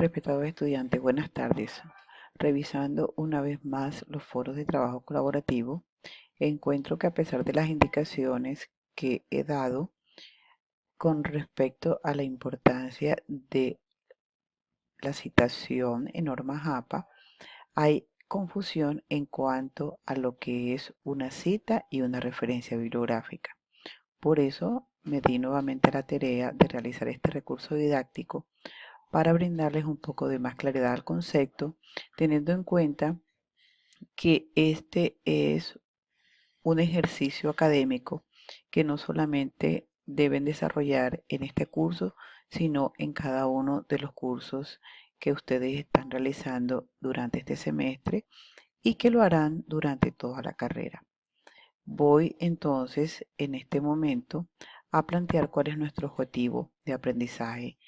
Respetados estudiantes, buenas tardes. Revisando una vez más los foros de trabajo colaborativo, encuentro que a pesar de las indicaciones que he dado con respecto a la importancia de la citación en norma JAPA, hay confusión en cuanto a lo que es una cita y una referencia bibliográfica. Por eso me di nuevamente a la tarea de realizar este recurso didáctico para brindarles un poco de más claridad al concepto, teniendo en cuenta que este es un ejercicio académico que no solamente deben desarrollar en este curso, sino en cada uno de los cursos que ustedes están realizando durante este semestre y que lo harán durante toda la carrera. Voy entonces en este momento a plantear cuál es nuestro objetivo de aprendizaje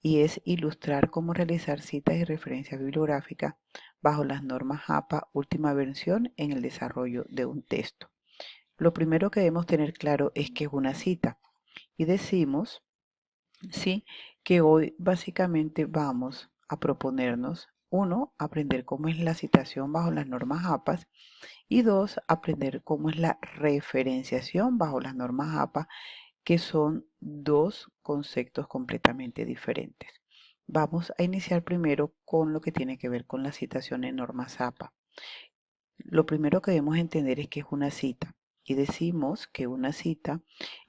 y es ilustrar cómo realizar citas y referencias bibliográficas bajo las normas JAPA última versión en el desarrollo de un texto. Lo primero que debemos tener claro es que es una cita y decimos, sí, que hoy básicamente vamos a proponernos, uno, aprender cómo es la citación bajo las normas JAPA y dos, aprender cómo es la referenciación bajo las normas APA, que son dos conceptos completamente diferentes. Vamos a iniciar primero con lo que tiene que ver con la citación en normas APA. Lo primero que debemos entender es que es una cita y decimos que una cita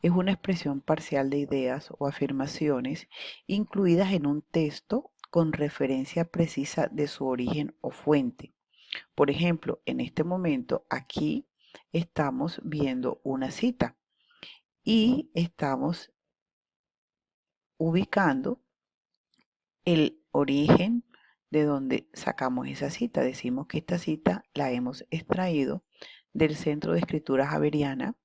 es una expresión parcial de ideas o afirmaciones incluidas en un texto con referencia precisa de su origen o fuente. Por ejemplo, en este momento aquí estamos viendo una cita y estamos ubicando el origen de donde sacamos esa cita. Decimos que esta cita la hemos extraído del Centro de Escritura Javeriana,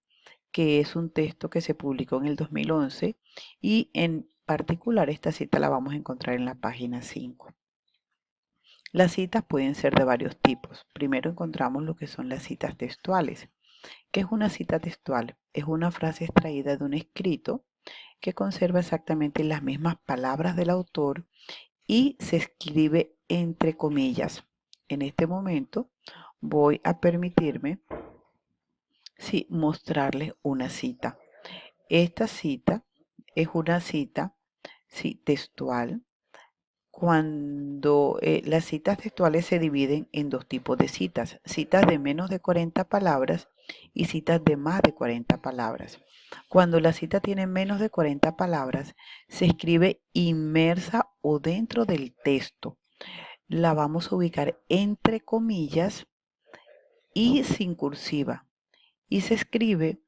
que es un texto que se publicó en el 2011 y en particular esta cita la vamos a encontrar en la página 5. Las citas pueden ser de varios tipos. Primero encontramos lo que son las citas textuales. ¿Qué es una cita textual? Es una frase extraída de un escrito que conserva exactamente las mismas palabras del autor y se escribe entre comillas. En este momento voy a permitirme mostrarles una cita. Esta cita es una cita textual. Cuando las citas textuales se dividen en dos tipos de citas de menos de 40 palabras y citas de más de 40 palabras. Cuando la cita tiene menos de 40 palabras, se escribe inmersa o dentro del texto. La vamos a ubicar entre comillas y sin cursiva. Y se escribe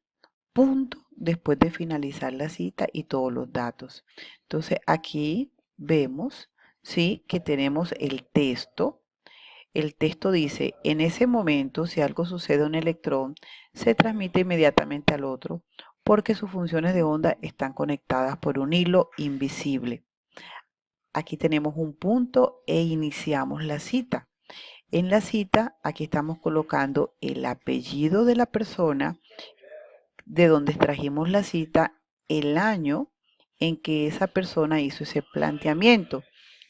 punto después de finalizar la cita y todos los datos. Entonces aquí vemos, ¿sí?, que tenemos el texto. El texto dice, en ese momento, si algo sucede a un electrón, se transmite inmediatamente al otro porque sus funciones de onda están conectadas por un hilo invisible. Aquí tenemos un punto e iniciamos la cita. En la cita, aquí estamos colocando el apellido de la persona de donde extrajimos la cita, el año en que esa persona hizo ese planteamiento.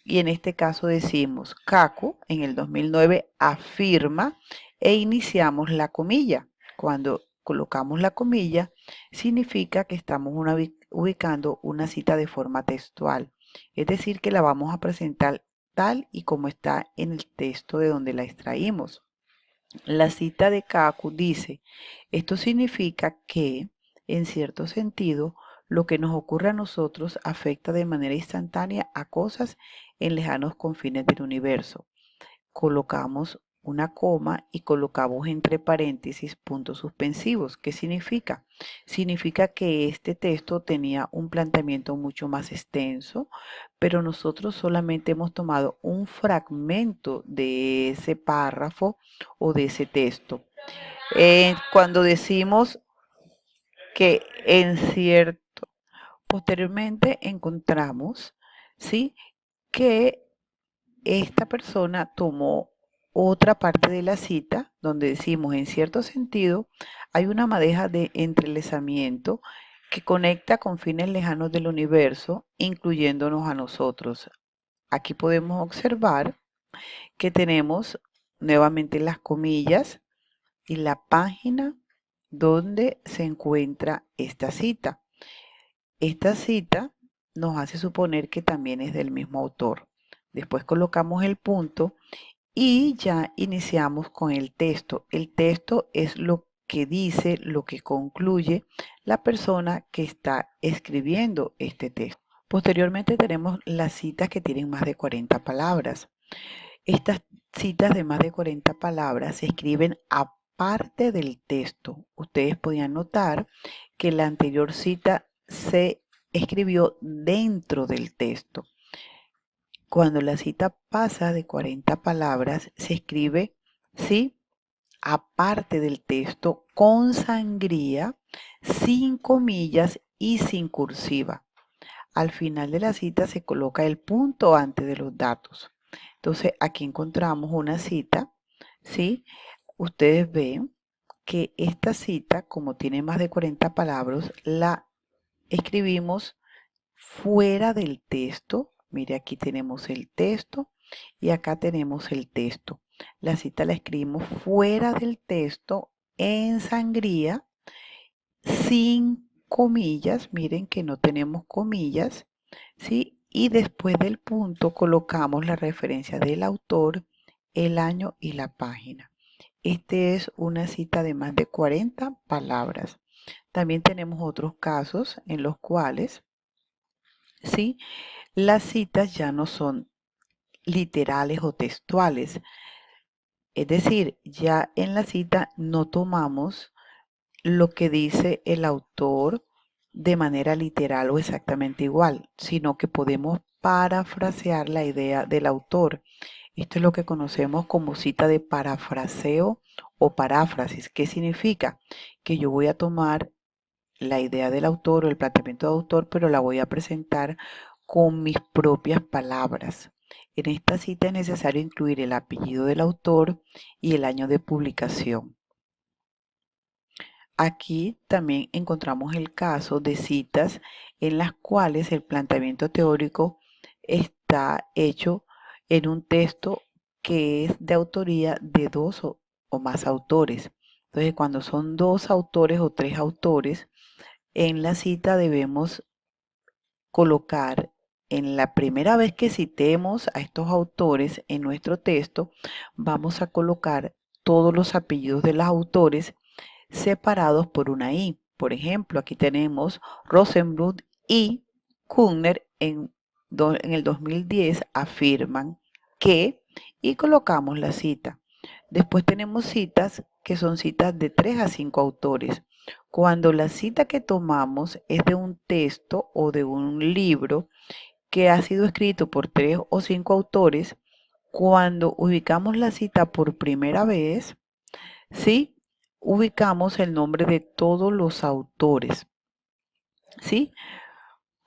Y en este caso decimos, Caco en el 2009 afirma e iniciamos la comilla. Cuando colocamos la comilla, significa que estamos ubicando una cita de forma textual. Es decir, que la vamos a presentar tal y como está en el texto de donde la extraímos. La cita de Kaku dice, esto significa que, en cierto sentido, lo que nos ocurre a nosotros afecta de manera instantánea a cosas en lejanos confines del universo. Colocamos una coma y colocamos entre paréntesis puntos suspensivos. ¿Qué significa? Significa que este texto tenía un planteamiento mucho más extenso, pero nosotros solamente hemos tomado un fragmento de ese párrafo o de ese texto. Cuando decimos que en cierto, posteriormente encontramos, ¿sí?, que esta persona tomó otra parte de la cita donde decimos, en cierto sentido, hay una madeja de entrelazamiento que conecta con fines lejanos del universo, incluyéndonos a nosotros. aquí podemos observar que tenemos nuevamente las comillas y la página donde se encuentra esta cita. Esta cita nos hace suponer que también es del mismo autor. Después colocamos el punto y ya iniciamos con el texto. El texto es lo que dice, lo que concluye la persona que está escribiendo este texto. Posteriormente tenemos las citas que tienen más de 40 palabras. Estas citas de más de 40 palabras se escriben aparte del texto. Ustedes podían notar que la anterior cita se escribió dentro del texto. Cuando la cita pasa de 40 palabras, se escribe, ¿sí?, aparte del texto, con sangría, sin comillas y sin cursiva. Al final de la cita se coloca el punto antes de los datos. Entonces, aquí encontramos una cita, ¿sí? Ustedes ven que esta cita, como tiene más de 40 palabras, la escribimos fuera del texto. Mire, aquí tenemos el texto y acá tenemos el texto. La cita la escribimos fuera del texto, en sangría, sin comillas. Miren que no tenemos comillas, ¿sí? Y después del punto colocamos la referencia del autor, el año y la página. Este es una cita de más de 40 palabras. También tenemos otros casos en los cuales, ¿sí?, las citas ya no son literales o textuales. Es decir, ya en la cita no tomamos lo que dice el autor de manera literal o exactamente igual, sino que podemos parafrasear la idea del autor. Esto es lo que conocemos como cita de parafraseo o paráfrasis. ¿Qué significa? Que yo voy a tomar la idea del autor o el planteamiento del autor, pero la voy a presentar con mis propias palabras. En esta cita es necesario incluir el apellido del autor y el año de publicación. Aquí también encontramos el caso de citas en las cuales el planteamiento teórico está hecho en un texto que es de autoría de dos o más autores. Entonces, cuando son dos autores o tres autores, en la cita debemos colocar, en la primera vez que citemos a estos autores en nuestro texto, vamos a colocar todos los apellidos de los autores separados por una I. Por ejemplo, aquí tenemos Rosenbluth y Kuhner en el 2010 afirman que, y colocamos la cita. Después tenemos citas que son citas de 3 a 5 autores. Cuando la cita que tomamos es de un texto o de un libro que ha sido escrito por 3 o 5 autores, cuando ubicamos la cita por primera vez, ¿sí?, ubicamos el nombre de todos los autores, ¿sí?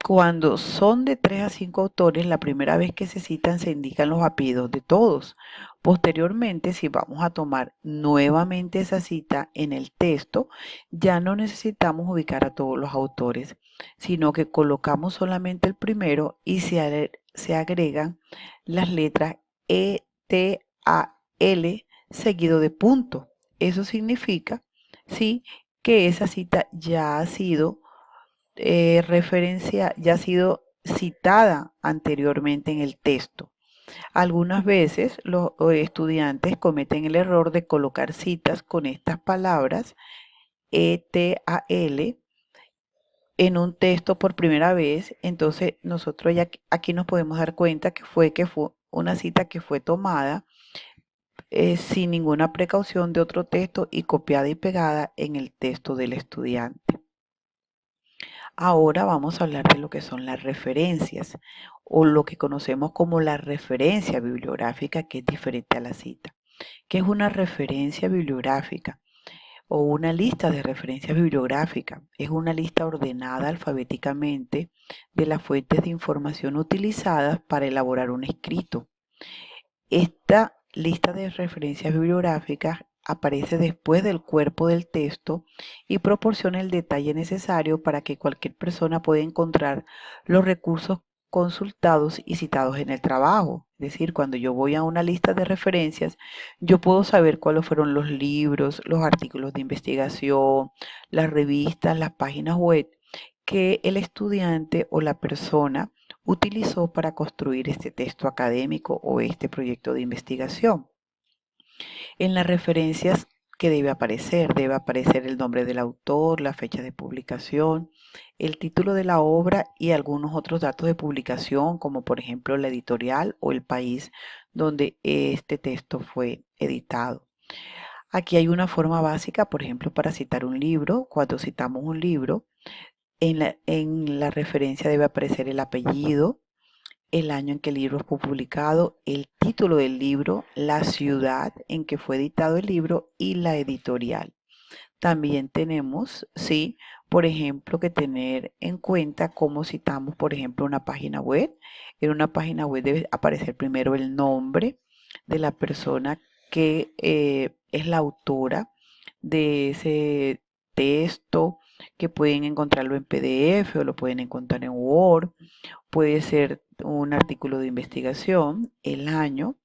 Cuando son de 3 a 5 autores, la primera vez que se citan se indican los apellidos de todos. Posteriormente, si vamos a tomar nuevamente esa cita en el texto, ya no necesitamos ubicar a todos los autores, sino que colocamos solamente el primero y se agregan las letras E, T, A, L seguido de punto. Eso significa, ¿sí?, que esa cita ya ha sido ya ha sido citada anteriormente en el texto. Algunas veces los estudiantes cometen el error de colocar citas con estas palabras ETAL en un texto por primera vez. Entonces nosotros ya aquí nos podemos dar cuenta que fue una cita que fue tomada sin ninguna precaución de otro texto y copiada y pegada en el texto del estudiante. Ahora vamos a hablar de lo que son las referencias o lo que conocemos como la referencia bibliográfica, que es diferente a la cita. ¿Qué es una referencia bibliográfica o una lista de referencias bibliográficas? Es una lista ordenada alfabéticamente de las fuentes de información utilizadas para elaborar un escrito. Esta lista de referencias bibliográficas aparece después del cuerpo del texto y proporciona el detalle necesario para que cualquier persona pueda encontrar los recursos consultados y citados en el trabajo. Es decir, cuando yo voy a una lista de referencias, yo puedo saber cuáles fueron los libros, los artículos de investigación, las revistas, las páginas web que el estudiante o la persona utilizó para construir este texto académico o este proyecto de investigación. En las referencias que debe aparecer el nombre del autor, la fecha de publicación, el título de la obra y algunos otros datos de publicación, como por ejemplo la editorial o el país donde este texto fue editado. Aquí hay una forma básica, por ejemplo, para citar un libro. Cuando citamos un libro, en la referencia debe aparecer el apellido, el año en que el libro fue publicado, el título del libro, la ciudad en que fue editado el libro y la editorial. También tenemos, sí, por ejemplo, que tener en cuenta cómo citamos, por ejemplo, una página web. En una página web debe aparecer primero el nombre de la persona que es la autora de ese texto, que pueden encontrarlo en PDF o lo pueden encontrar en Word. Puede ser un artículo de investigación, el año,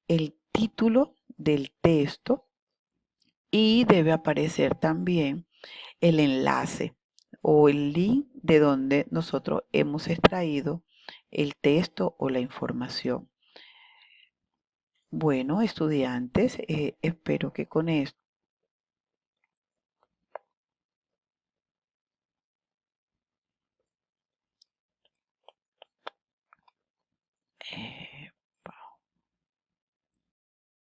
el título del texto y debe aparecer también el enlace o el link de donde nosotros hemos extraído el texto o la información. Bueno, estudiantes, espero que con esto